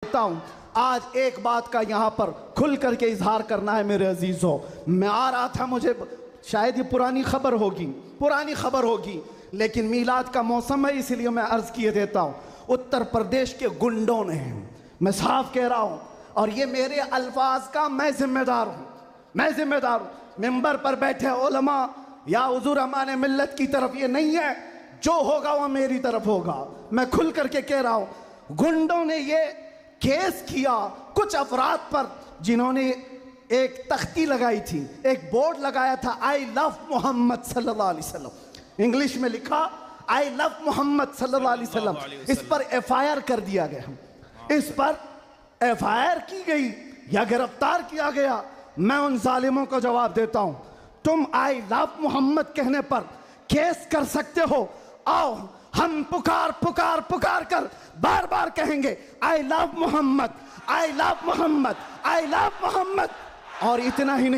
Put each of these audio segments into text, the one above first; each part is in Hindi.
देखता हूँ। आज एक बात का यहाँ पर खुल करके इजहार करना है मेरे अजीज़ों। मैं आ रहा था, मुझे शायद ये पुरानी खबर होगी, लेकिन मीलाद का मौसम है इसलिए मैं अर्ज़ किए देता हूँ। उत्तर प्रदेश के गुंडों ने, मैं साफ कह रहा हूँ, और ये मेरे अल्फाज का मैं जिम्मेदार हूँ। मिंबर पर बैठे उलमा या हुजूर अमान मिल्लत की तरफ ये नहीं है, जो होगा वह मेरी तरफ होगा। मैं खुल करके कह रहा हूँ, गुंडों ने ये केस किया कुछ अफराद पर जिन्होंने एक तख्ती लगाई थी, एक बोर्ड लगाया था, आई लव मोहम्मद सल्लल्लाहु अलैहि वसल्लम, इंग्लिश में लिखा आई लव मोहम्मद सल्लल्लाहु अलैहि वसल्लम। इस पर FIR कर दिया गया, इस पर FIR की गई या गिरफ्तार किया गया। मैं उन जालिमों को जवाब देता हूं, तुम आई लव मोहम्मद कहने पर केस कर सकते हो, आओ हम पुकार कर बार बार कहेंगे I love Mohammed, I love Mohammed, I love Mohammed. और इतना ही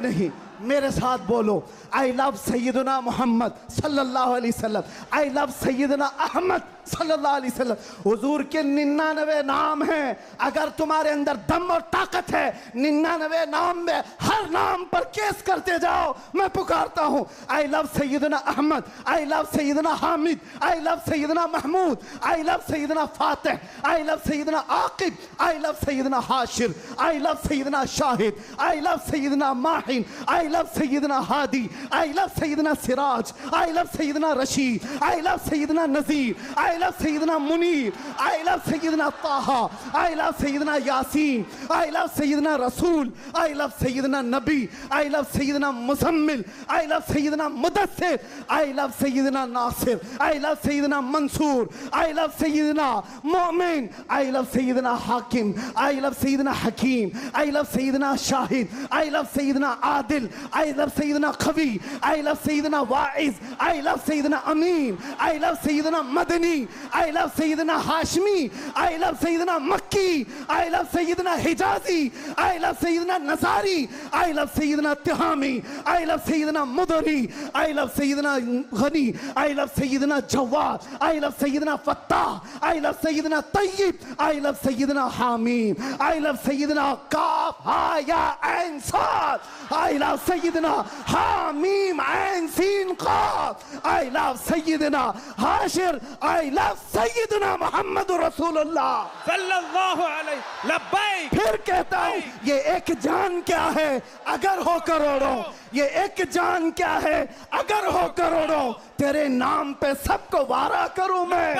नहीं, मेरे साथ बोलो, आई लव सैयदना मोहम्मद सल्लल्लाहु अलैहि वसल्लम, आई लव सैयदना अहमद सल्लल्लाहु अलैहि वसल्लम। हुजूर के 99 नाम हैं, अगर तुम्हारे अंदर दम और ताकत है, 99 नाम में हर नाम पर केस करते जाओ। मैं पुकारता हूँ, आई लव सैयदना अहमद, आई लव सैयदना हामिद, आई लव सैयदना महमूद, आई लव सैयदना फातिह, आई लव सैयदना आकिब, आई लव सैयदना हाशिर, आई लव सैयदना शाहिद, आई लव सैयदना माहिन, आई लव सैयदना हादी, आई लव सैयदना सिराज, आई लव सैयदना रशीद, आई लव सैयदना नजीर, आई लव सैयदना मुनीर, आई लव सैयदना ताहा, आई लव सैयदना यासीन, आई लव सैयदना रसूल, आई लव सैयदना नबी, आई लव सैयदना मुजम्मिल, आई लव सैयदना मुदस्सिर, आई लव सैयदना नासिर, आई लव सैयदना मंसूर, आई लव सैयदना मोमिन, आई लव सैयदना हाकिम, आई लव सैयदना हकीम, आई लव सैयदना शाहिद, आई लव सैयदना आदिल, आई लव सैयदना खवी, आई लव सैयदना वाइज, आई लव सैयदना अमीन, आई लव सैयदना मदनी, आई लव सैयदना हाशमी, आई लव सैयदना मक्की, आई लव सैयदना हिजाजी, आई लव सैयदना नसारी, आई लव सैयदना तिहामी, आई लव सैयदना मुदरी, आई लव सैयदना गनी, आई लव सैयदना जवाद, आई लव सैयदना फत्ताह, आई लव सैयदना तय्यब, आई लव सैयदना हामीम, आई लव सैयदना काफ हा या ऐन साद, आई लव सैयदना हामीम ऐन सीन काफ, आई लव सैयदना हाशिर, आई लव सैयदना मोहम्मद रसूलुल्लाह सल्लल्लाहु अलैहि लब्बैक। फिर कहता हूं, ये एक जान क्या है अगर हो करोड़ों, ये एक जान क्या है अगर हो करोड़ों, तेरे नाम पे सबको वारा करूं मैं,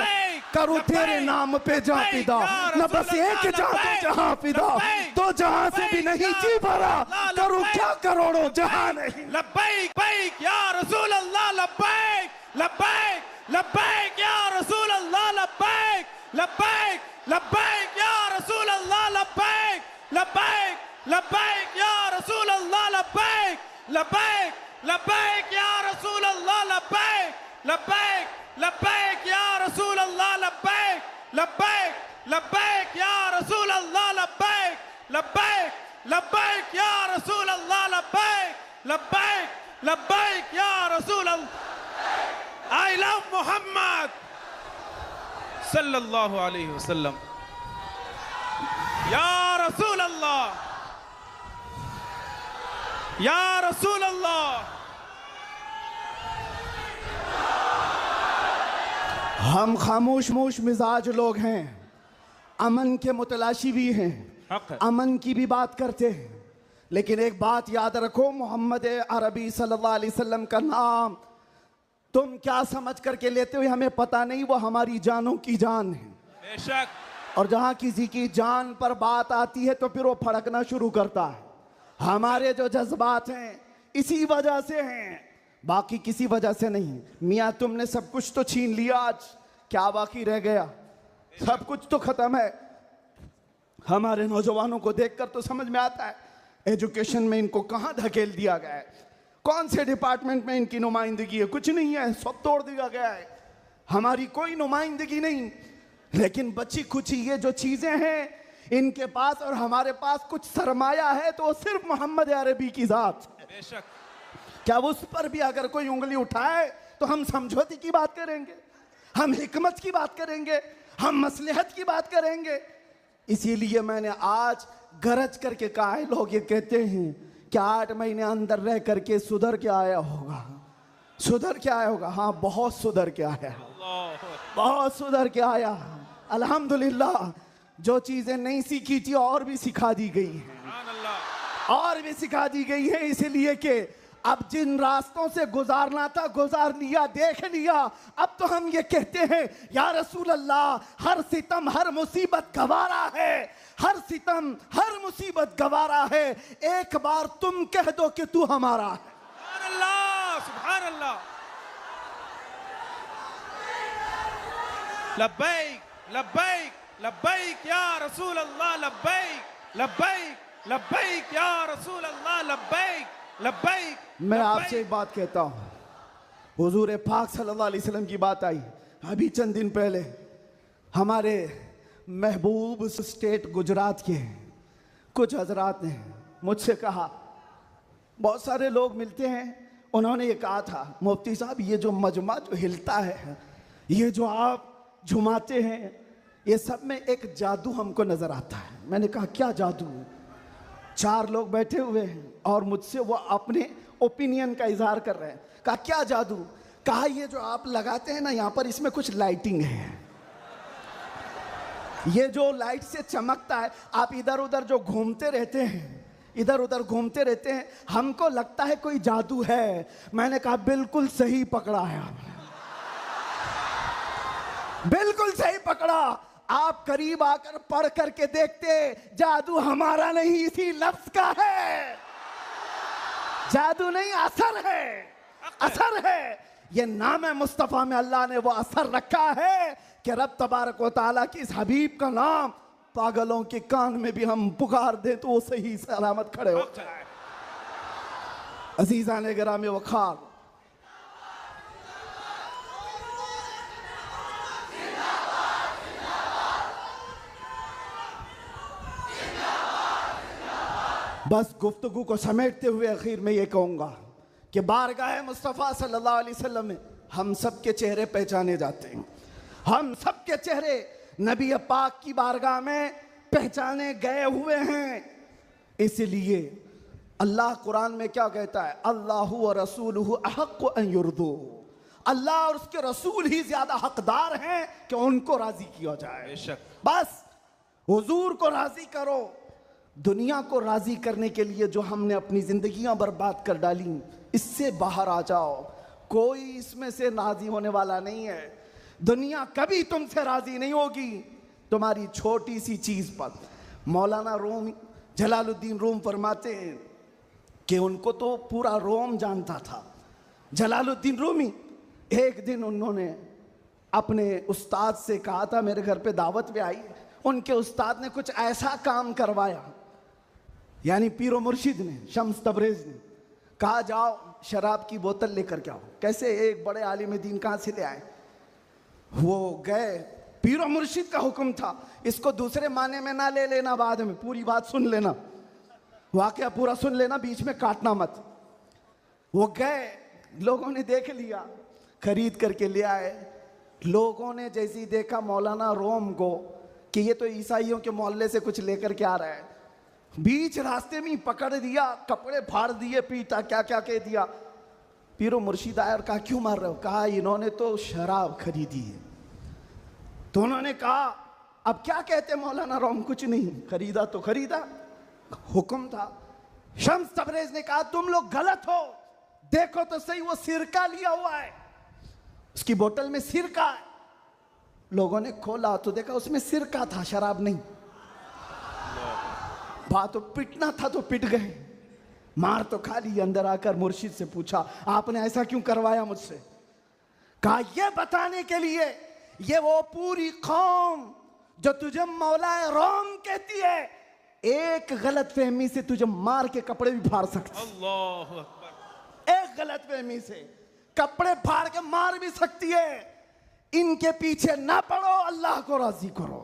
करूं तेरे नाम पे जहां फिदा, न बस एक जहां जहां फिदा, तो जहां से भी नहीं जी भरा, करूं क्या करोड़ों जहां नहीं। लब्बैक बैक या रसूल अल्लाह, लब्बैक लब्बैक लब्बैक या रसूल अल्लाह, लब्बैक लब्बैक लब्बैक या रसूल अल्लाह, लब्बैक लब्बैक लब्बैक या रसूल अल्लाह, लब्बैक लब्बैक लब्बैक या रसूल अल्लाह, लब्बैक लब्बैक लब्बैक या रसूल अल्लाह, लब्बैक लब्बैक लब्बैक या रसूल अल्लाह, लब्बैक लब्बैक लब्बैक या रसूल अल्लाह, लब्बैक लब्बैक लब्बैक या रसूल अल्लाह। आई लव मोहम्मद सल्लल्लाहु अलैहि वसल्लम या रसूल अल्लाह, या रसूल अल्लाह। हम खामोश मिजाज लोग हैं, अमन के मुतलाशी भी हैं, अमन की भी बात करते हैं, लेकिन एक बात याद रखो, मोहम्मद अरबी सल्लल्लाहु अलैहि वसल्लम का नाम तुम क्या समझ करके लेते हो हमें पता नहीं, वो हमारी जानों की जान है बेशक। और जहां किसी की जान पर बात आती है तो फिर वो फड़कना शुरू करता है। हमारे जो जज्बात हैं इसी वजह से हैं, बाकी किसी वजह से नहीं। मियाँ तुमने सब कुछ तो छीन लिया, आज क्या बाकी रह गया? सब कुछ तो खत्म है। हमारे नौजवानों को देखकर तो समझ में आता है एजुकेशन में इनको कहाँ धकेल दिया गया है, कौन से डिपार्टमेंट में इनकी नुमाइंदगी है, कुछ नहीं है, सब तोड़ दिया गया है, हमारी कोई नुमाइंदगी नहीं। लेकिन बची खुची ये जो चीजें हैं इनके पास और हमारे पास कुछ सरमाया है तो सिर्फ मोहम्मद अरबी की जात। बेशक। क्या उस पर भी अगर कोई उंगली उठाए तो हम समझौते की बात करेंगे, हम हिकमत की बात करेंगे, हम मसलहत की बात करेंगे। इसीलिए मैंने आज गरज करके कहा है। लोग ये कहते हैं कि 8 महीने अंदर रह करके सुधर के आया होगा, सुधर के आया होगा। हाँ, बहुत सुधर के आया, बहुत सुधर के आया। अल्हम्दुलिल्लाह, जो चीजें नहीं सीखी थी और भी सिखा दी गई हैं, और भी सिखा दी गई है। इसलिए कि अब जिन रास्तों से गुजारना था गुजार लिया, देख लिया। अब तो हम ये कहते हैं या रसूल अल्लाह, हर सितम हर मुसीबत गवारा है, हर सितम हर मुसीबत गवारा है। एक बार तुम कह दो कि तू हमारा है। सुभान अल्लाह, सुभान अल्लाह। लब्बैक लब्बैक लब्बैक या रसूल अल्लाह, लब्बैक लब्बैक लब्बैक या रसूल अल्लाह, लब्बैक लब्बैक। मैं आपसे एक बात कहता हूं, हुजूर पाक सल्लल्लाहु अलैहि वसल्लम की बात आई अभी चंद दिन पहले। हमारे महबूब स्टेट गुजरात के कुछ हजरात ने मुझसे कहा, बहुत सारे लोग मिलते हैं, उन्होंने ये कहा था, मुफ्ती साहब ये जो मजमा जो हिलता है, ये जो आप झुमाते हैं, ये सब में एक जादू हमको नजर आता है। मैंने कहा क्या जादू? 4 लोग बैठे हुए हैं और मुझसे वो अपने ओपिनियन का इजहार कर रहे हैं। कहा क्या जादू? कहा ये जो आप लगाते हैं ना यहाँ पर, इसमें कुछ लाइटिंग है, ये जो लाइट से चमकता है, आप इधर उधर जो घूमते रहते हैं, इधर उधर घूमते रहते हैं, हमको लगता है कोई जादू है। मैंने कहा बिल्कुल सही पकड़ा है आपने, बिल्कुल सही पकड़ा। आप करीब आकर पढ़ करके देखते, जादू हमारा नहीं इसी लफ्ज का है। जादू नहीं, असर है, असर है। ये नाम है मुस्तफा में अल्लाह ने वो असर रखा है कि रब तबारक व तआला की इस हबीब का नाम पागलों के कान में भी हम पुकार दें तो वो सही सलामत खड़े हो जाए। अजीजा ने गिरामी वखार, बस गुफ्तगू को समेटते हुए आखिर में ये कहूंगा कि बारगाह मुस्तफ़ा सल्लल्लाहु अलैहि वसल्लम में हम सब के चेहरे पहचाने जाते हैं। हम सब के चेहरे नबी पाक की बारगाह में पहचाने गए हुए हैं। इसलिए अल्लाह कुरान में क्या कहता है? अल्लाहु व रसूलुहु अहक्कु अन युर्दू। अल्लाह और उसके रसूल ही ज्यादा हकदार हैं कि उनको राजी किया जाए। बेशक। बस हुजूर को राजी करो। दुनिया को राजी करने के लिए जो हमने अपनी जिंदगियां बर्बाद कर डाली, इससे बाहर आ जाओ। कोई इसमें से राजी होने वाला नहीं है। दुनिया कभी तुमसे राजी नहीं होगी तुम्हारी छोटी सी चीज पर। मौलाना रूम जलालुद्दीन रूम फरमाते हैं कि उनको तो पूरा रोम जानता था। जलालुद्दीन रूमी, एक दिन उन्होंने अपने उस्ताद से कहा था, मेरे घर पे दावत पे आई, उनके उस्ताद ने कुछ ऐसा काम करवाया, यानी पीरो मुर्शिद ने, शम्स तबरेज ने कहा जाओ शराब की बोतल लेकर के आओ। कैसे? एक बड़े आलिम दीन कहाँ से ले आए? वो गए, पीरो मुर्शिद का हुक्म था। इसको दूसरे माने में ना ले लेना, बाद में पूरी बात सुन लेना, वाकया पूरा सुन लेना, बीच में काटना मत। वो गए, लोगों ने देख लिया, खरीद करके ले आए। लोगों ने जैसे ही देखा मौलाना रोम को कि ये तो ईसाइयों के मोहल्ले से कुछ लेकर के आ रहा है, बीच रास्ते में पकड़ दिया, कपड़े फाड़ दिए, पीटा, क्या क्या कह दिया। पीरो मुर्शिद आया और कहा क्यों मार रहे हो? कहा इन्होंने तो शराब खरीदी है। तो उन्होंने कहा अब क्या कहते मौलाना रोम? कुछ नहीं, खरीदा तो खरीदा, हुक्म था। शम्स तबरेज ने कहा तुम लोग गलत हो, देखो तो सही, वो सिरका लिया हुआ है, उसकी बोतल में सिरका है। लोगों ने खोला तो देखा उसमें सिरका था, शराब नहीं। बात तो पिटना था तो पिट गए, मार तो खा ली। अंदर आकर मुर्शिद से पूछा आपने ऐसा क्यों करवाया मुझसे? कहा ये बताने के लिए, ये वो पूरी कौम जो तुझे मौलाए रोम कहती है, एक गलत फहमी से तुझे मार के कपड़े भी फाड़ सकती। अल्लाह अकबर। एक गलत फहमी से कपड़े फाड़ के मार भी सकती है। इनके पीछे ना पड़ो, अल्लाह को राजी करो,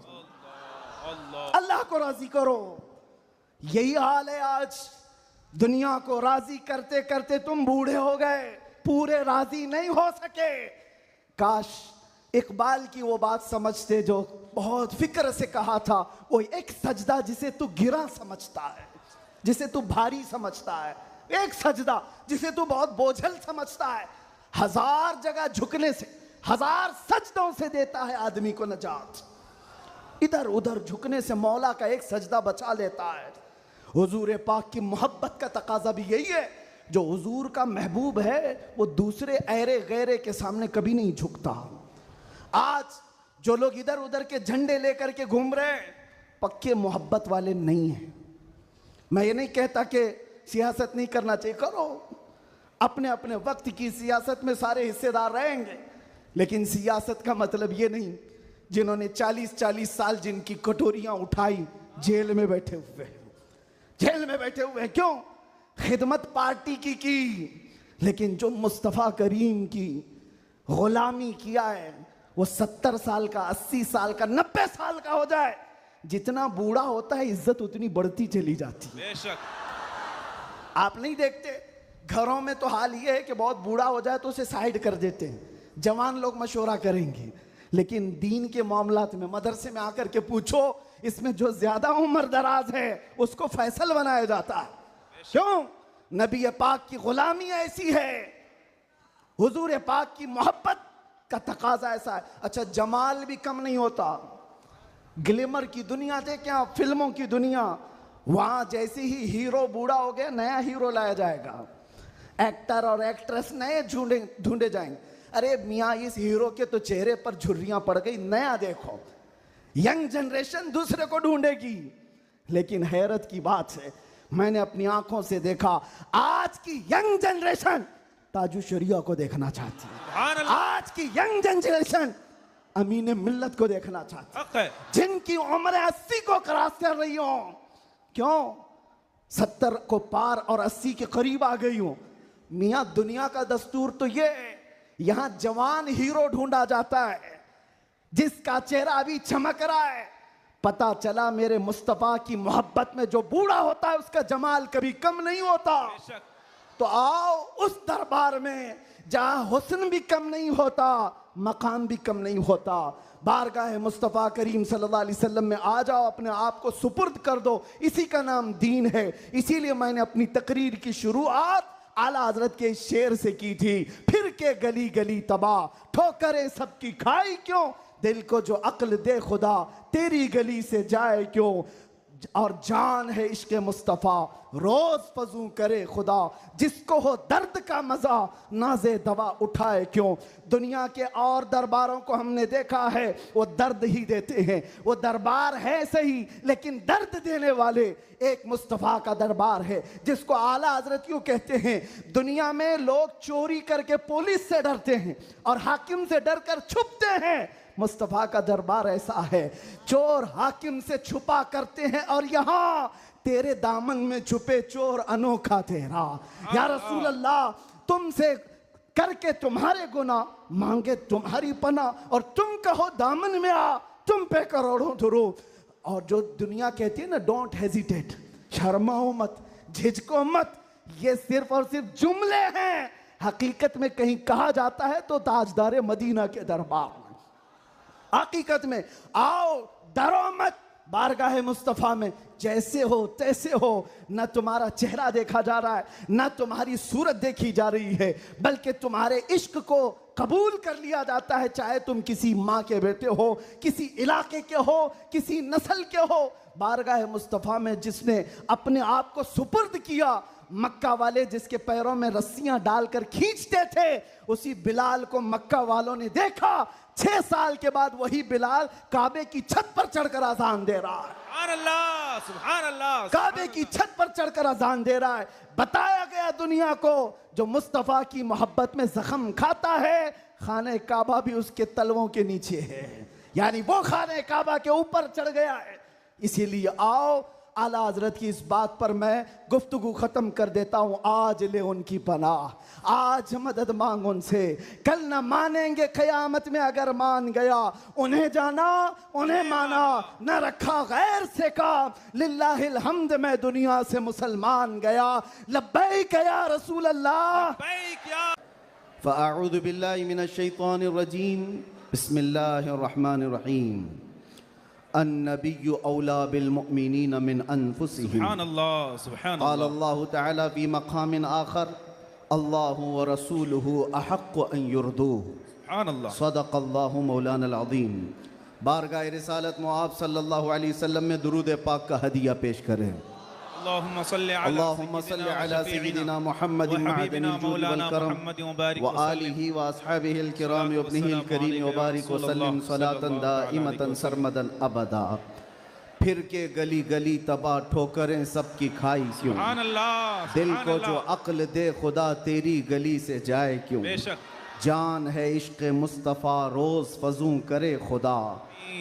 अल्लाह को राजी करो। यही हाल है आज। दुनिया को राजी करते करते तुम बूढ़े हो गए, पूरे राजी नहीं हो सके। काश इकबाल की वो बात समझते जो बहुत फिक्र से कहा था, वो एक सजदा जिसे तू गिरा समझता है, जिसे तू भारी समझता है, एक सजदा जिसे तू बहुत बोझल समझता है, 1000 जगह झुकने से, 1000 सजदों से देता है आदमी को नजात। इधर उधर झुकने से मौला का एक सजदा बचा लेता है। हुजूर पाक की मोहब्बत का तकाजा भी यही है, जो हुजूर का महबूब है वो दूसरे ऐरे गैरे के सामने कभी नहीं झुकता। आज जो लोग इधर उधर के झंडे लेकर के घूम रहे हैं, पक्के मोहब्बत वाले नहीं हैं। मैं ये नहीं कहता कि सियासत नहीं करना चाहिए, करो, अपने अपने वक्त की सियासत में सारे हिस्सेदार रहेंगे, लेकिन सियासत का मतलब ये नहीं जिन्होंने 40-40 साल जिनकी कटोरियां उठाई जेल में बैठे हुए, जेल में बैठे हुए। क्यों? खिदमत पार्टी की, लेकिन जो मुस्तफ़ा करीम की गुलामी किया है, वो 70 साल का, 80 साल का, 90 साल का हो जाए, जितना बूढ़ा होता है इज्जत उतनी बढ़ती चली जाती है। बेशक आप नहीं देखते घरों में तो हाल ये है कि बहुत बूढ़ा हो जाए तो उसे साइड कर देते हैं, जवान लोग मशवरा करेंगे, लेकिन दीन के मामलात में मदरसे में आकर के पूछो, इसमें जो ज्यादा उम्र दराज है उसको फैसल बनाया जाता है। क्यों? नबी पाक की गुलामी ऐसी है, हुजूर पाक की मोहब्बत का तकाजा ऐसा है। अच्छा, जमाल भी कम नहीं होता, ग्लैमर की दुनिया देखें आप, फिल्मों की दुनिया, वहां जैसे ही हीरो बूढ़ा हो गया नया हीरो लाया जाएगा, एक्टर और एक्ट्रेस नए ढूंढे जाएंगे। अरे मियाँ, इस हीरो के तो चेहरे पर झुर्रियां पड़ गई, नया देखो। यंग जनरेशन दूसरे को ढूंढेगी, लेकिन हैरत की बात है, मैंने अपनी आंखों से देखा, आज की यंग जनरेशन ताजु शरिया को देखना चाहती है। आज की यंग जनरेशन अमीन मिल्लत को देखना चाहती है, जिनकी उम्र 80 को क्रॉस कर रही हो। क्यों? 70 को पार और 80 के करीब आ गई हूं। मियां, दुनिया का दस्तूर तो ये है, यहां जवान हीरो ढूंढा जाता है जिसका चेहरा अभी चमक रहा है। पता चला मेरे मुस्तफा की मोहब्बत में जो बूढ़ा होता है उसका जमाल कभी कम नहीं होता। तो आओ उस दरबार में जहां हुस्न भी कम नहीं होता, मकाम भी कम नहीं होता। बारगाह मुस्तफ़ा करीम सल्लल्लाहु अलैहि वसल्लम में आ जाओ, अपने आप को सुपुर्द कर दो, इसी का नाम दीन है। इसीलिए मैंने अपनी तकरीर की शुरुआत आला हजरत के शेर से की थी, फिर के गली गली तबाह, ठोकरें सबकी खाई क्यों, दिल को जो अक्ल दे खुदा, तेरी गली से जाए क्यों, और जान है इश्क मुस्तफ़ा, रोज फजू करे खुदा, जिसको हो दर्द का मजा नाजे दवा उठाए क्यों। दुनिया के और दरबारों को हमने देखा है, वो दर्द ही देते हैं, वो दरबार है सही लेकिन दर्द देने वाले एक मुस्तफ़ा का दरबार है, जिसको आला हजरत क्यों कहते हैं। दुनिया में लोग चोरी करके पुलिस से डरते हैं और हाकिम से डर कर छुपते हैं, मुस्तफ़ा का दरबार ऐसा है, चोर हाकिम से छुपा करते हैं और यहां तेरे दामन में छुपे चोर अनोखा तेरा। या रसूल अल्लाह, तुमसे करके तुम्हारे गुनाह, मांगे तुम्हारी पना, और तुम कहो दामन में आ, तुम पे करोड़ों दुरूद। और जो दुनिया कहती है ना, डोंट हेजिटेट, शर्माओ मत, झिझको मत, ये सिर्फ और सिर्फ जुमले हैं। हकीकत में कहीं कहा जाता है तो ताजदार मदीना के दरबार में, हकीकत में आओ, डरो मत, बारगाह मुस्तफ़ा में जैसे हो तैसे हो। न तुम्हारा चेहरा देखा जा रहा है, न तुम्हारी सूरत देखी जा रही है, बल्कि तुम्हारे इश्क को कबूल कर लिया जाता है, चाहे तुम किसी माँ के बेटे हो, किसी इलाके के हो, किसी नस्ल के हो। बारगाह मुस्तफ़ा में जिसने अपने आप को सुपुर्द किया, मक्का वाले जिसके पैरों में रस्सियां डालकर खींचते थे, उसी बिलाल को मक्का वालों ने देखा। 6 साल के बाद वही बिलाल काबे की छत पर चढ़कर अजान दे रहा है। सुभान अल्लाह, सुभान अल्लाह, काबे की छत पर चढ़कर अजान दे रहा है। बताया गया दुनिया को, जो मुस्तफ़ा की मोहब्बत में जख्म खाता है, खाने काबा भी उसके तलवों के नीचे है, यानी वो खाने काबा के ऊपर चढ़ गया है। इसीलिए आओ, आला हजरत की इस बात पर मैं गुफ्तगू खत्म कर देता हूं। आज ले उनकी पनाह, आज मदद मांग उनसे, कल न मानेंगे क़यामत में अगर मान गया। उन्हें जाना उन्हें माना, न रखा गैर से काम, लिल्लाहिल हम्द मैं दुनिया से मुसलमान गया। लब्बैक या रसूल अल्लाह, लब्बैक या। फ़अऊज़ु बिल्लाहि मिनश शैतानिर रजीम, बिस्मिल्लाहिर्रहमानिर्रहीम। अन्नबिय्यु औला बिलमुमिनीन मिन अनफुसिहिम। सुभान अल्लाह, सुभान क़ाल अल्लाह। अल्लाहु तआला फ़ी मक़ामिन आख़र अल्लाहु व रसूलुहु अहक़्क़ु अन युरदूह। सुभान अल्लाह। सदक़ल्लाहु मौलाना अज़ीम। बारगाह रिसालत मुआब सल्लल्लाहु अलैहि वसल्लम में दुरूद पाक का हदिया पेश करें। अल्लाहुम्मा सल्लि अला सय्यिदिना मुहम्मदिन मअदनिल जूद वल करम व आलिहि व अस्हाबिहिल किराम व इब्निहिल करीम व बारिक व सल्लिम सलातन दाइमतन सरमदन अबदा। फिर के गली गली तबाह ठोकरें सबकी खाई क्यों, सुभान अल्लाह। दिल को जो अक्ल दे खुदा तेरी गली से जाए क्यों। बेशक जान है इश्क मुस्तफ़ा रोज़ फजूं करे खुदा,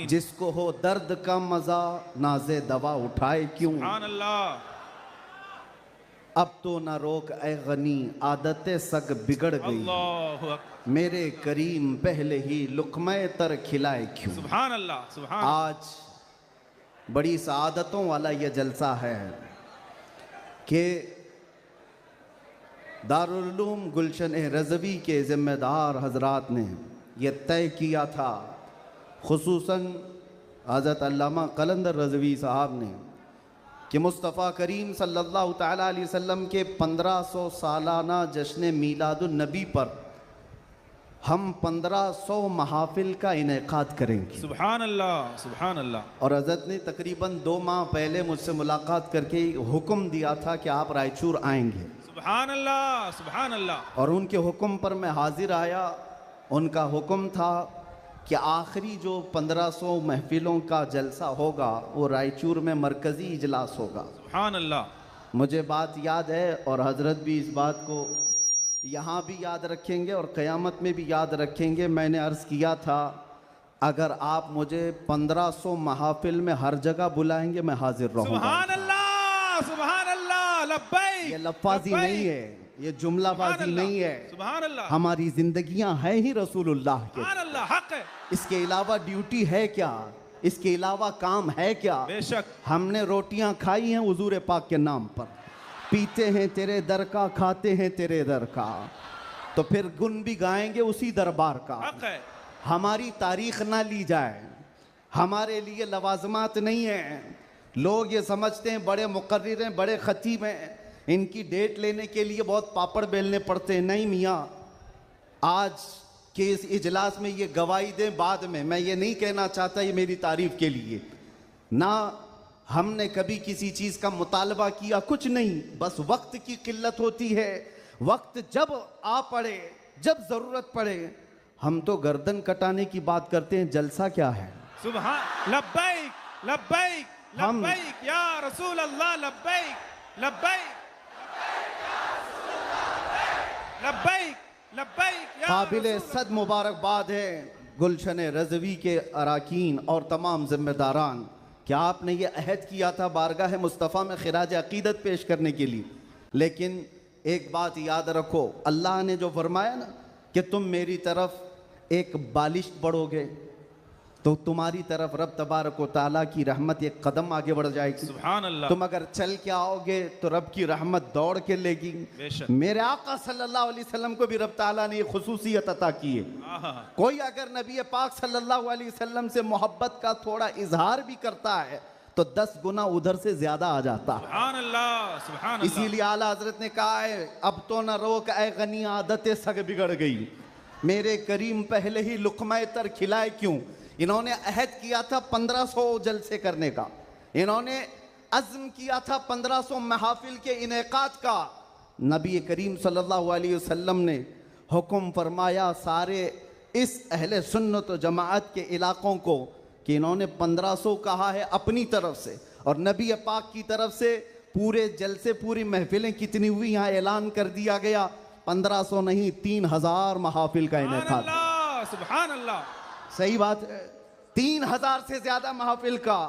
जिसको हो दर्द का मज़ा नाज़े दवा उठाए क्यों। सुभान अल्लाह। अब तो न रोक ए गनी आदतें सग बिगड़ गई, अल्लाहु अकबर। मेरे करीम पहले ही लुक़्मे तर खिलाए क्यों। सुभान अल्लाह, सुभान। आज बड़ी सआदतों वाला ये जलसा है कि दारुल उलूम गुलशन रज़वी के ज़िम्मेदार हजरात ने यह तय किया था, खुसूसन हज़रत अल्लामा कलंदर रज़वी साहब ने, कि मुस्तफ़ा करीम सल्लल्लाहु तआला अलैहि वसल्लम के 1500 सालाना जश्न मीलादुन नबी पर हम 1500 महाफिल का इनेकाद करेंगे। सुभान अल्लाह, सुभान अल्लाह। और हज़रत ने तकरीबन 2 माह पहले मुझसे मुलाकात करके हुक्म दिया था कि आप रायचूर आएंगे। सुभान अल्लाह, सुभान अल्लाह। और उनके हुक्म पर मैं हाजिर आया। उनका हुक्म था कि आखिरी जो 1500 महफिलों का जलसा होगा वो रायचूर में मरकज़ी इजलास होगा। सुभान अल्लाह। मुझे बात याद है और हज़रत भी इस बात को यहाँ भी याद रखेंगे और क़यामत में भी याद रखेंगे। मैंने अर्ज़ किया था, अगर आप मुझे 1500 महाफिल में हर जगह बुलाएंगे मैं हाजिर रहूँगा। सुभान अल्लाह, सुभान अल्लाह। लब्बैक। ये लफ्ज़ी नहीं है, ये जुमलाबाजी नहीं है। सुभान अल्लाह। हमारी जिंदगियां हैं ही रसूलुल्लाह के। सुभान अल्लाह, हक है। इसके अलावा ड्यूटी है क्या, इसके अलावा काम है क्या। बेशक। हमने रोटियां खाई हैं हुजूर पाक के नाम पर, पीते हैं तेरे दर का, खाते हैं तेरे दर का, तो फिर गुन भी गाएंगे उसी दरबार का। हक है। हमारी तारीख ना ली जाए, हमारे लिए लवाजमात नहीं है। लोग ये समझते हैं बड़े मुकर्रिर हैं, बड़े खतीब हैं, इनकी डेट लेने के लिए बहुत पापड़ बेलने पड़ते हैं। नहीं मियाँ, आज के इस इजलास में ये गवाही दें बाद में। मैं ये नहीं कहना चाहता ये मेरी तारीफ के लिए, ना हमने कभी किसी चीज़ का मुतालबा किया, कुछ नहीं, बस वक्त की किल्लत होती है। वक्त जब आ पड़े, जब ज़रूरत पड़े, हम तो गर्दन कटाने की बात करते हैं, जलसा क्या है। सुभान। लब्बैक, लब्बैक, लब्बैक या रसूल अल्लाह। लब्बैक, लब्बैक, लब्बैक, लब्बैक। काबिल सद मुबारकबाद है गुलशन रज़वी के अराकीन और तमाम जिम्मेदारान कि आपने ये अहद किया था बारगाह मुस्तफ़ा में खिराज अक़ीदत पेश करने के लिए। लेकिन एक बात याद रखो, अल्लाह ने जो फरमाया ना कि तुम मेरी तरफ एक बालिश बढ़ोगे तो तुम्हारी तरफ रब तबारक व तआला की रहमत एक कदम आगे बढ़ जाएगी। सुभान अल्लाह। तुम अगर चल के आओगे तो रब की रहमत दौड़ के लेगी। बेशक। मेरे आका सल्लल्लाहु अलैहि वसल्लम को भी रब ताला ने ये खुसूसियत अता की है। कोई अगर नबी पाक सल्लल्लाहु अलैहि वसल्लम से मोहब्बत का थोड़ा इजहार भी करता है तो 10 गुना उधर से ज्यादा आ जाता है। सुभान अल्लाह, सुभान अल्लाह। इसीलिए आला हजरत ने कहा है, अब तो न रोक ऐ गनी आदतें सग बिगड़ गई, मेरे करीम पहले ही लुक़्मा तर खिलाए क्यों। इन्होंने अहद किया था 1500 जलसे करने का, इन्होंने अज़्म किया था 1500 महफिल के इनेकाद का। नबी करीम सल्लल्लाहु अलैहि वसल्लम ने हुक्म फरमाया सारे इस अहले सुन्नत व जमाअत के इलाकों को कि इन्होंने 1500 कहा है अपनी तरफ से, और नबी पाक की तरफ से पूरे जलसे पूरी महफिलें कितनी हुई यहाँ ऐलान कर दिया गया। 1500 नहीं 3000 महाफिल का इनेकाद। सुभान अल्लाह। सही बात है, 3000 से ज्यादा महफिल का।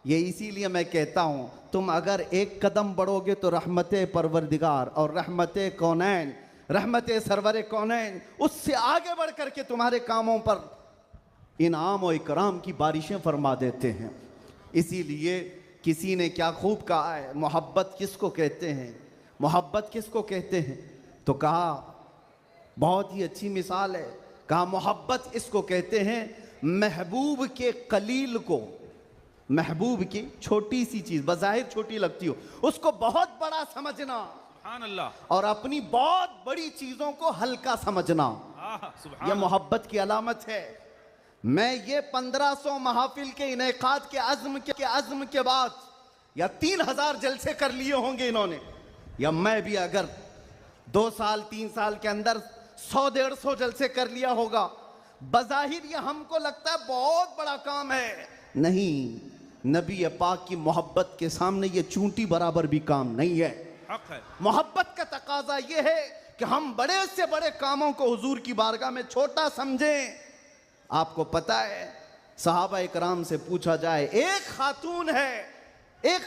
ये इसीलिए मैं कहता हूँ तुम अगर एक कदम बढ़ोगे तो रहमत परवरदिगार और रहमत कौनैन, रहमत सरवर कौनैन उससे आगे बढ़ करके तुम्हारे कामों पर इनाम और इकराम की बारिशें फरमा देते हैं। इसीलिए किसी ने क्या खूब कहा है, मोहब्बत किसको कहते हैं, मोहब्बत किसको कहते हैं, तो कहा बहुत ही अच्छी मिसाल है, कहा मोहब्बत इसको कहते हैं महबूब के कलील को, महबूब की छोटी सी चीज बज़ाहिर छोटी लगती हो उसको बहुत बड़ा समझना, सुभान अल्लाह, और अपनी बहुत बड़ी चीजों को हल्का समझना, सुभान यह मोहब्बत की अलामत है। मैं ये 1500 महफिल के इनेकाद के अज़्म के बाद या 3000 जलसे कर लिए होंगे इन्होंने, या मैं भी अगर 2 साल 3 साल के अंदर 100-150 जलसे कर लिया होगा, बज़ाहिर ये हमको लगता है बहुत बड़ा काम है। नहीं, नबी पाक की मोहब्बत के सामने ये चूंटी बराबर भी काम नहीं है। हक है। मोहब्बत का तकाजा ये है कि हम बड़े से बड़े कामों को हुजूर की बारगाह में छोटा समझें। आपको पता है सहाबा इकराम से पूछा जाए, एक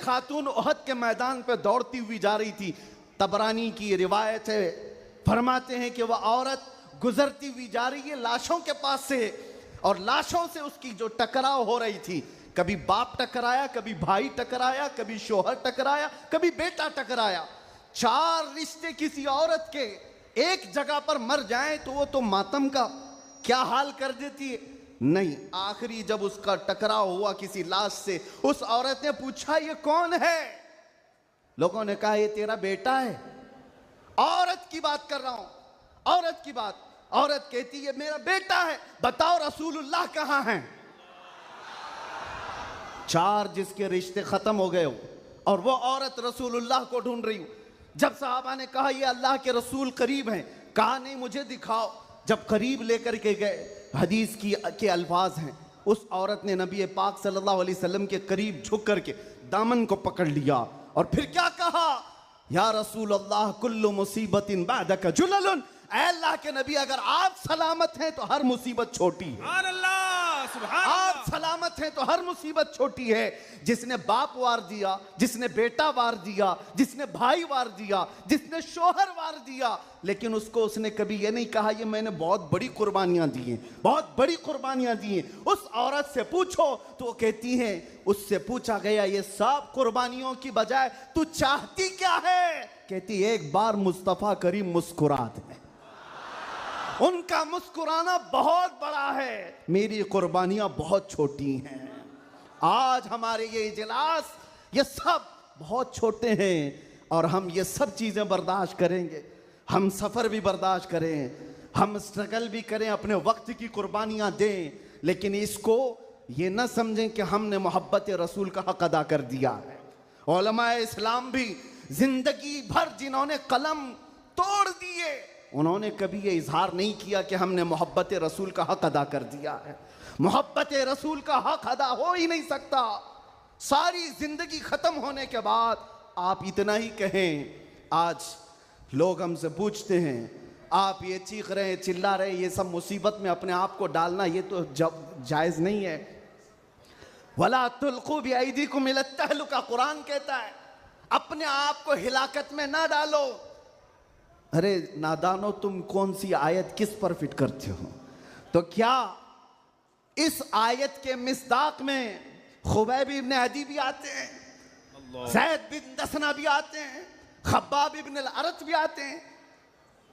खातून उहद के मैदान पे दौड़ती हुई जा रही थी, तबरानी की रिवायत है, फरमाते हैं कि वह औरत गुजरती हुई जा रही है लाशों के पास से, और लाशों से उसकी जो टकराव हो रही थी, कभी बाप टकराया, कभी भाई टकराया, कभी शोहर टकराया, कभी बेटा टकराया। 4 रिश्ते किसी औरत के एक जगह पर मर जाएं तो वो तो मातम का क्या हाल कर देती है। नहीं, आखिरी जब उसका टकराव हुआ किसी लाश से, उस औरत ने पूछा ये कौन है? लोगों ने कहा ये तेरा बेटा है। औरत की बात कर रहा हूं, औरत की बात। औरत कहती है मेरा बेटा है, बताओ रसूलुल्लाह कहां हैं? 4 जिसके रिश्ते खत्म हो गए हो और वो औरत रसूलुल्लाह को ढूंढ रही हो। जब साहबा ने कहा ये अल्लाह के रसूल करीब हैं, कहा नहीं मुझे दिखाओ। जब करीब लेकर के गए, हदीस के अल्फाज हैं, उस औरत ने नबी पाक सल्लल्लाहु अलैहि वसल्लम के करीब झुक करके दामन को पकड़ लिया और फिर क्या कहा, या रसूल अल्लाह कुल्लु मुसीबतिन बादका जुललुन, ऐ अल्लाह के नबी अगर आप सलामत हैं तो हर मुसीबत छोटी है। सुभान अल्लाह, सुभान आप अल्लाह। सलामत हैं तो हर मुसीबत छोटी है। जिसने बाप वार दिया, जिसने बेटा वार दिया, जिसने भाई वार दिया, जिसने शोहर वार दिया, लेकिन उसको उसने कभी ये नहीं कहा ये मैंने बहुत बड़ी कुर्बानियां दी हैं, बहुत बड़ी कुर्बानियां दी हैं। उस औरत से पूछो तो वो कहती है, उससे पूछा गया ये सब कुर्बानियों की बजाय तू चाहती क्या है? कहती एक बार मुस्तफा करीम मुस्कुरा दे। उनका मुस्कुराना बहुत बड़ा है, मेरी कुर्बानियां बहुत छोटी हैं। आज हमारे ये इजलास ये सब बहुत छोटे हैं और हम ये सब चीजें बर्दाश्त करेंगे। हम सफर भी बर्दाश्त करें, हम स्ट्रगल भी करें, अपने वक्त की कुर्बानियां दें, लेकिन इसको ये ना समझें कि हमने मोहब्बत रसूल का हक अदा कर दिया है। उलमाए इस्लाम भी जिंदगी भर जिन्होंने कलम तोड़ दिए, उन्होंने कभी ये इजहार नहीं किया कि हमने मोहब्बत रसूल का हक अदा कर दिया है। मोहब्बत रसूल का हक अदा हो ही नहीं सकता। सारी जिंदगी खत्म होने के बाद आप इतना ही कहें। आज लोग हमसे पूछते हैं, आप ये चीख रहे हैं, चिल्ला रहे हैं, ये सब मुसीबत में अपने आप को डालना ये तो जायज नहीं है। वला तुल्कू बिअयदीकुम इला तहलुका, कुरान कहता है अपने आप को हिलाकत में ना डालो। अरे नादानो, तुम कौन सी आयत किस पर फिट करते हो? तो क्या इस आयत के मिस्दाक में खुबैब इब्न अदी भी आते हैं, ज़ैद बिन दसना भी आते हैं, खब्बाब इब्न अल-अरत भी आते हैं,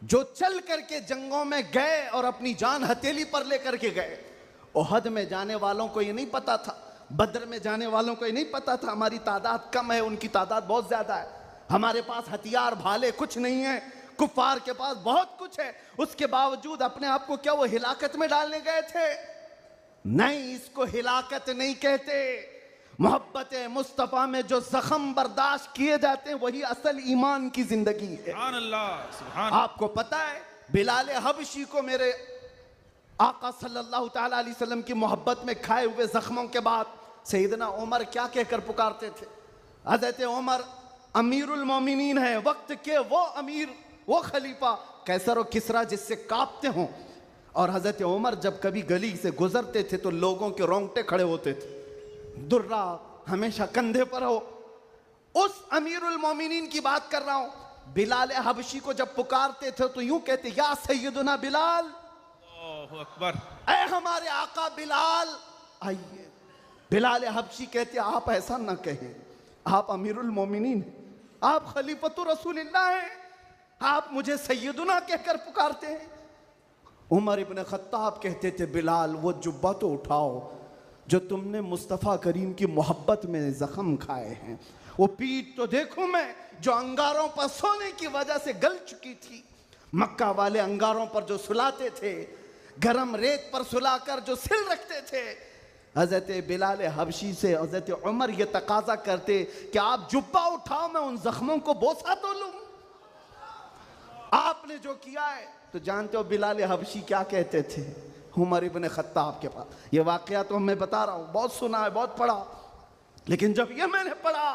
जो चल करके जंगों में गए और अपनी जान हथेली पर लेकर के गए। ओहद में जाने वालों को ये नहीं पता था, बद्र में जाने वालों को ये नहीं पता था हमारी तादाद कम है, उनकी तादाद बहुत ज्यादा है, हमारे पास हथियार भाले कुछ नहीं है, कुफार के पास बहुत कुछ है। उसके बावजूद अपने आप को क्या वो हिलाकत में डालने गए थे? नहीं, इसको हिलाकत नहीं कहते। मोहब्बत मुस्तफ़ा में जो जख्म बर्दाश्त किए जाते हैं वही असल ईमान की जिंदगी है। सुभान अल्लाह, सुभान। आपको पता है बिलाल हबशी को मेरे आका सल्लल्लाहु ताला अलैहि वसल्लम की मोहब्बत में खाए हुए जख्मों के बाद सैयदना उमर क्या कहकर पुकारते थे? हज़रत उमर अमीरुल मोमिनीन है, वक्त के वो अमीर, वो खलीफा, कैसर और किसरा जिससे कांपते हों। और हज़रत उमर जब कभी गली से गुजरते थे तो लोगों के रोंगटे खड़े होते थे, दुर्रा हमेशा कंधे पर हो। उस अमीरुल मोमिनीन की बात कर रहा हूं। बिलाल हबशी को जब पुकारते थे तो यूं कहते, या सैयदुना बिलाल, अल्लाहु अकबर, ऐ हमारे आका बिलाल आइए। बिलाल हबशी कहते, आप ऐसा ना कहें, आप अमीरुल मोमिनीन हैं, आप खलीफतुर रसूलिल्लाह हैं, आप मुझे सैयदुना कहकर पुकारते हैं। उमर इब्न खत्ताब कहते थे, बिलाल वो जुब्बा तो उठाओ जो तुमने मुस्तफ़ा करीम की मोहब्बत में ज़ख्म खाए हैं, वो पीठ तो देखूं मैं जो अंगारों पर सोने की वजह से गल चुकी थी। मक्का वाले अंगारों पर जो सुलाते थे, गरम रेत पर सुलाकर जो सिल रखते थे। हज़रत बिलाल हबशी से हज़रत उमर ये तकाजा करते कि आप जुब्बा उठाओ, मैं उन जख्मों को बोसा तो लूं। आपने जो किया है तो जानते हो बिलाल हबशी क्या कहते थे उमर इब्न खत्ताब के पास। ये वाकया तो मैं बता रहा हूँ, बहुत सुना है, बहुत पढ़ा, लेकिन जब ये मैंने पढ़ा,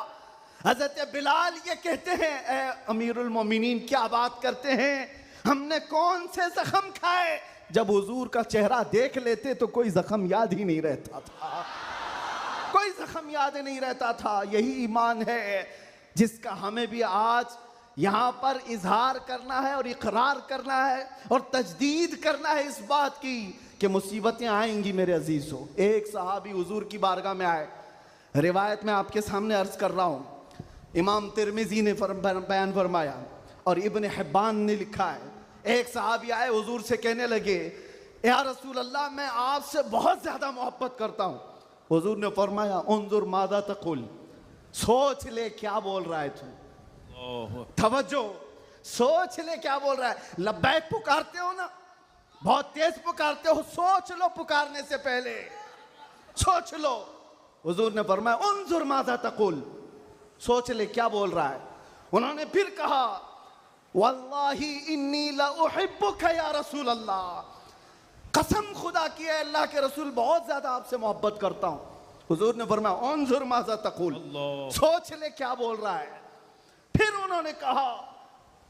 हज़रत बिलाल ये कहते हैं, ए अमीरुल मोमिनीन क्या बात करते हैं, हमने कौन से जख्म खाए। जब हुजूर का चेहरा देख लेते तो कोई जख्म याद ही नहीं रहता था, कोई जख्म याद नहीं रहता था। यही ईमान है जिसका हमें भी आज यहाँ पर इजहार करना है और इकरार करना है और तजदीद करना है इस बात की कि मुसीबतें आएंगी मेरे अजीज हो। एक सहाबी हुजूर की बारगाह में आए, रिवायत में आपके सामने अर्ज कर रहा हूँ, इमाम तिरमिजी ने बयान फरमाया और इब्न हिब्बान ने लिखा है। एक सहाबी आए, हुजूर से कहने लगे, या रसूल अल्लाह मैं आपसे बहुत ज्यादा मोहब्बत करता हूँ। हुजूर ने फरमाया, उन्जुर मादा तकुल, सोच ले क्या बोल रहा है तू, तवज्जो, सोच ले क्या बोल रहा है। लब्बैक पुकारते हो ना, बहुत तेज पुकारते हो, सोच लो पुकारने से पहले, सोच लो। हुजूर ने फरमाया, उन्जुर मादा तकुल, सोच ले क्या बोल रहा है। उन्होंने फिर कहा, वल्लाही इन्नी ला उहिब्बुका या रसूल अल्लाह, कसम खुदा की है अल्लाह के रसूल बहुत ज्यादा आपसे मोहब्बत करता हूं। हुजूर ने फरमाया, उन्जुर माजा तकुल, सोच ले क्या बोल रहा है। फिर उन्होंने कहा,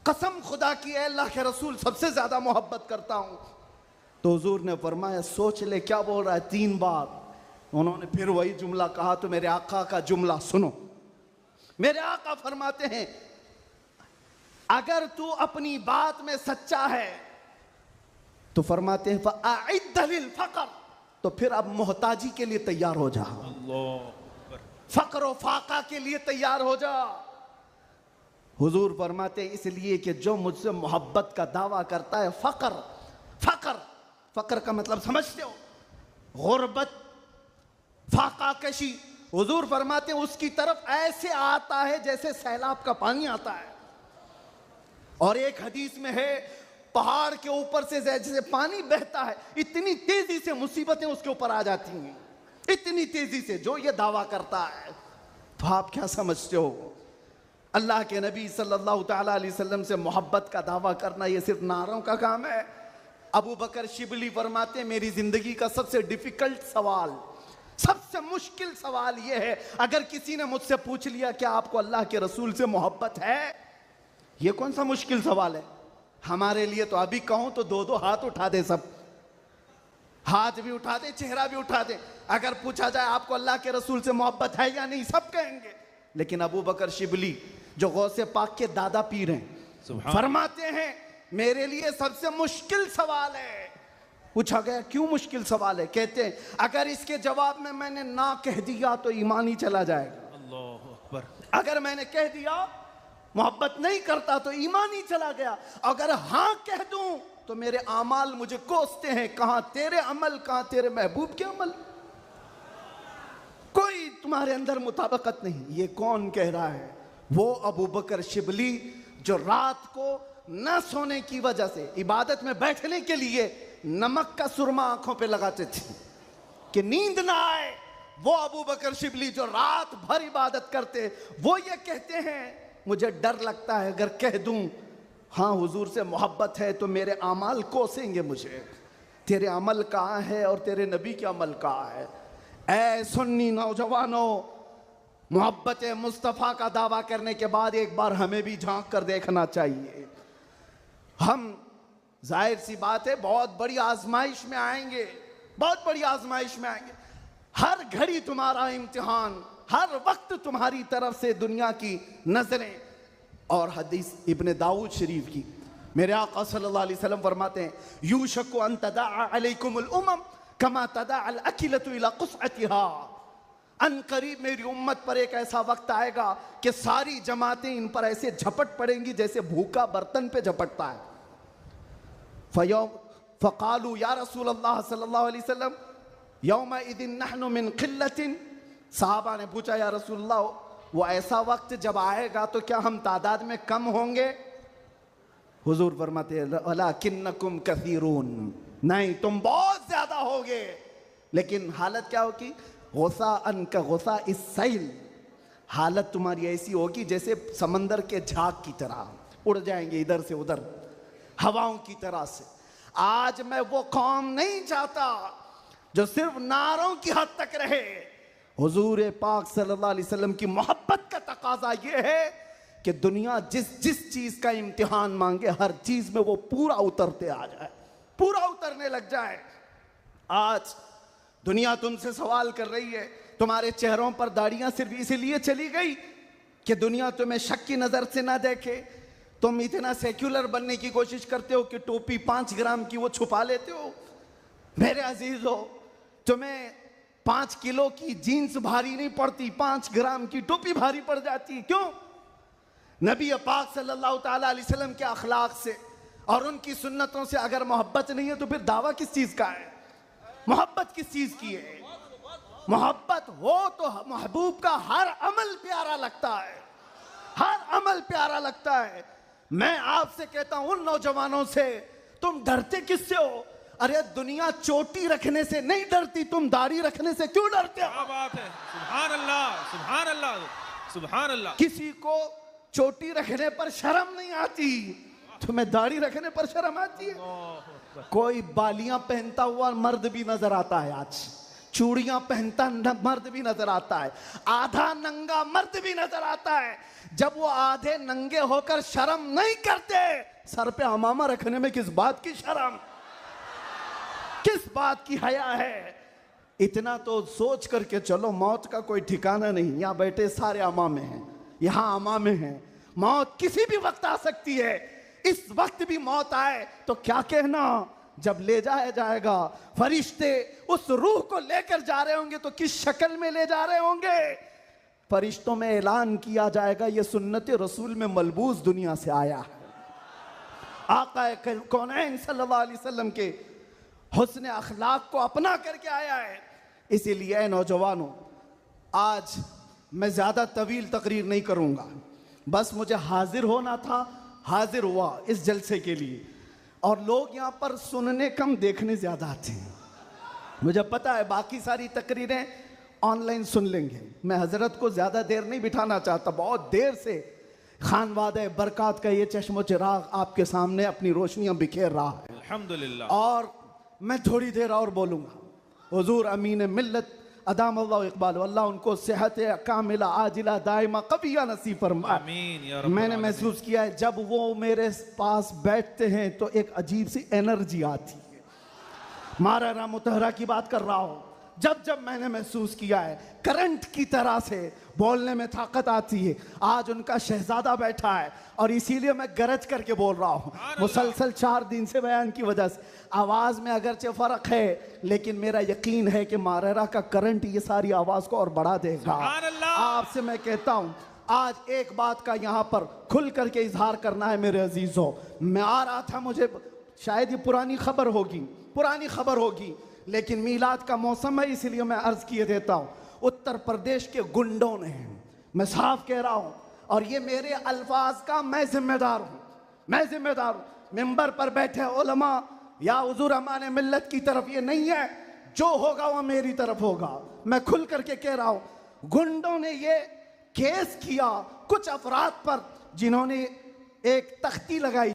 कसम खुदा की है अल्लाह के रसूल सबसे ज्यादा मोहब्बत करता हूं। तो हुजूर ने फरमाया, सोच ले क्या बोल रहा है, 3 बार। उन्होंने फिर वही जुमला कहा। तो मेरे आका का जुमला सुनो, मेरे आका फरमाते हैं, अगर तू अपनी बात में सच्चा है तो फरमाते हैं फ़अइद्द लिल फ़क़र, तो फिर अब मोहताजी के लिए तैयार हो जा, फक्र व फाका के लिए तैयार हो जा। हुजूर फरमाते हैं, इसलिए कि जो मुझसे मोहब्बत का दावा करता है, फक्र, फक्र, फक्र का मतलब समझते हो, गुर्बत, फाका कशी। हुजूर फरमाते हैं उसकी तरफ ऐसे आता है जैसे सैलाब का पानी आता है। और एक हदीस में है, पहाड़ के ऊपर से जैसे पानी बहता है, इतनी तेजी से मुसीबतें उसके ऊपर आ जाती हैं, इतनी तेजी से, जो ये दावा करता है। तो आप क्या समझते हो, अल्लाह के नबी सल्लल्लाहु तआला अलैहि वसल्लम से मोहब्बत का दावा करना ये सिर्फ नारों का काम है। अबू बकर शिबली फरमाते, मेरी जिंदगी का सबसे डिफिकल्ट सवाल, सबसे मुश्किल सवाल ये है, अगर किसी ने मुझसे पूछ लिया कि आपको अल्लाह के रसूल से मोहब्बत है, ये कौन सा मुश्किल सवाल है हमारे लिए। तो अभी कहूं तो 2-2 हाथ उठा दे, सब हाथ भी उठा दे, चेहरा भी उठा दे। अगर पूछा जाए आपको अल्लाह के रसूल से मोहब्बत है या नहीं, सब कहेंगे। लेकिन अबू बकर शिबली जो गौसे पाक के दादा पीर हैं, फरमाते हैं मेरे लिए सबसे मुश्किल सवाल है। पूछा गया क्यों मुश्किल सवाल है, कहते हैं अगर इसके जवाब में मैंने ना कह दिया तो ईमान ही चला जाएगा। अल्लाह अकबर। अगर मैंने कह दिया मोहब्बत नहीं करता तो ईमान ही चला गया, अगर हाँ कह दूं तो मेरे आमाल मुझे कोसते हैं, कहां तेरे अमल, कहां तेरे महबूब के अमल, कोई तुम्हारे अंदर मुताबिकत नहीं। ये कौन कह रहा है, वो अबू बकर शिबली जो रात को न सोने की वजह से इबादत में बैठने के लिए नमक का सुरमा आंखों पे लगाते थे कि नींद ना आए। वो अबू बकर शिबली जो रात भर इबादत करते, वो ये कहते हैं मुझे डर लगता है अगर कह दूं हाँ हुजूर से मोहब्बत है तो मेरे अमाल कोसेंगे मुझे, तेरे अमल कहाँ है और तेरे नबी के अमल कहाँ है। ऐ सुन्नी नौजवानों, मोहब्बत मुस्तफ़ा का दावा करने के बाद एक बार हमें भी झांक कर देखना चाहिए। हम जाहिर सी बात है बहुत बड़ी आजमाइश में आएंगे, बहुत बड़ी आजमाइश में आएंगे। हर घड़ी तुम्हारा इम्तिहान, हर वक्त तुम्हारी तरफ से दुनिया की नजरें। और हदीस इब्ने दाऊद शरीफ की मेरे आका सल्लल्लाहु अलैहि वसल्लम फरमाते हैं, यूशकु अन तदाअ अलैकुमुल उमम कमा तदाअल अकिलतु इला क़ुस्अतिहा। अन करीब मेरी उम्मत पर एक ऐसा वक्त आएगा कि सारी जमातें इन पर ऐसे झपट पड़ेंगी जैसे भूखा बर्तन पे झपटता है। फ़क़ालू या रसूल अल्लाह सल्लल्लाहु अलैहि वसल्लम यौमइज़िन नहनु मिन क़िल्लतिन। साहबा ने पूछा या रसूल अल्लाह, वो ऐसा वक्त जब आएगा तो क्या हम तादाद में कम होंगे? हुजूर फरमाते हैं वलाकिन्नकुम कसीरून, नहीं तुम बहुत ज्यादा होगे, लेकिन हालत क्या होगी? गुस्सा अनका गुस्सा इस सैल, हालत तुम्हारी ऐसी होगी जैसे समंदर के झाग की तरह, उड़ जाएंगे इधर से उधर हवाओं की तरह से। आज मैं वो कौम नहीं चाहता जो सिर्फ नारों की हद तक रहे। हुजूर पाक सल्लल्लाहु अलैहि वसल्लम की मोहब्बत का तकाजा ये है कि दुनिया जिस जिस चीज का इम्तिहान मांगे हर चीज में वो पूरा उतरते आ जाए, पूरा उतरने लग जाए। आज दुनिया तुमसे सवाल कर रही है, तुम्हारे चेहरों पर दाढ़ियां सिर्फ इसीलिए चली गई कि दुनिया तुम्हें शक की नजर से ना देखे। तुम इतना सेक्युलर बनने की कोशिश करते हो कि टोपी 5 ग्राम की वो छुपा लेते हो। मेरे अजीजों, तुम्हें 5 किलो की जीन्स भारी नहीं पड़ती, 5 ग्राम की टोपी भारी पड़ जाती है। क्यों? नबी पाक सल्लल्लाहु ताला अलैहि वसल्लम के अखलाक से और उनकी सुन्नतों से अगर मोहब्बत नहीं है तो फिर दावा किस चीज का है? मोहब्बत किस चीज की है? मोहब्बत हो तो महबूब का हर अमल प्यारा लगता है, हर अमल प्यारा लगता है। मैं आपसे कहता हूं उन नौजवानों से, तुम डरते किससे हो? अरे दुनिया चोटी रखने से नहीं डरती, तुम दाढ़ी रखने से क्यों डरते हो? क्या बात है, सुभान अल्लाह, सुभान अल्लाह, सुभान अल्लाह। किसी को चोटी रखने पर शर्म नहीं आती, तुम्हें दाढ़ी रखने पर शर्म आती है? कोई बालियां पहनता हुआ मर्द भी नजर आता है, आज चूड़ियां पहनता मर्द भी नजर आता है, आधा नंगा मर्द भी नजर आता है। जब वो आधे नंगे होकर शर्म नहीं करते, सर पे अमामा रखने में किस बात की शर्म, किस बात की हया है? इतना तो सोच करके चलो, मौत का कोई ठिकाना नहीं। यहाँ बैठे सारे अमामे हैं, यहाँ अमामे हैं, मौत किसी भी वक्त आ सकती है। इस वक्त भी मौत आए तो क्या कहना, जब ले जाया जाएगा फरिश्ते उस रूह को लेकर जा रहे होंगे तो किस शक्ल में ले जा रहे होंगे? फरिश्तों में ऐलान किया जाएगा ये सुन्नत रसूल में मलबूस दुनिया से आया है, आका कौनैन सल्लल्लाहु अलैहि वसल्लम के हुस्न अखलाक को अपना करके आया है। इसीलिए नौजवानों, आज मैं ज्यादा तवील तकरीर नहीं करूंगा, बस मुझे हाजिर होना था, हाजिर हुआ इस जलसे के लिए। और लोग यहाँ पर सुनने कम, देखने ज्यादा आते हैं। मुझे पता है बाकी सारी तकरीरें ऑनलाइन सुन लेंगे। मैं हजरत को ज्यादा देर नहीं बिठाना चाहता, बहुत देर से खानवादे बरकात का ये चश्मो चिराग आपके सामने अपनी रोशनियां बिखेर रहा है, अल्हम्दुलिल्लाह। और मैं थोड़ी देर और बोलूंगा। हुजूर अमीन मिल्लत अदाम अल्लाह इकबाल, अल्लाह उनको सेहत कामिला आजिला दाइमा कबिया नसीब फरमाए। आमीन या रब्बल मैंने आलमीन। महसूस किया है जब वो मेरे पास बैठते हैं तो एक अजीब सी एनर्जी आती है। मारा मुतहरा की बात कर रहा हूं, जब जब मैंने महसूस किया है करंट की तरह से बोलने में ताकत आती है। आज उनका शहजादा बैठा है और इसीलिए मैं गरज करके बोल रहा हूँ। मुसलसल 4 दिन से बयान की वजह से आवाज में अगरचे फर्क है, लेकिन मेरा यकीन है कि मारेरा का करंट ये सारी आवाज को और बढ़ा देगा। आपसे मैं कहता हूँ आज एक बात का यहाँ पर खुल करके इजहार करना है मेरे अजीजों। मैं आ रहा था, मुझे शायद ये पुरानी खबर होगी, लेकिन मीलाद का मौसम है इसलिए मैं अर्ज किए देता हूँ। उत्तर प्रदेश के गुंडों ने, मैं साफ कह रहा हूँ, और ये मेरे अल्फाज का मैं जिम्मेदार हूँ। मिंबर पर बैठे उलमा या हुजूर अमाने मिल्लत की तरफ ये नहीं है, जो होगा वह मेरी तरफ होगा। मैं खुल करके कह रहा हूँ, गुंडों ने ये केस किया कुछ अफराद पर जिन्होंने एक तख्ती लगाई।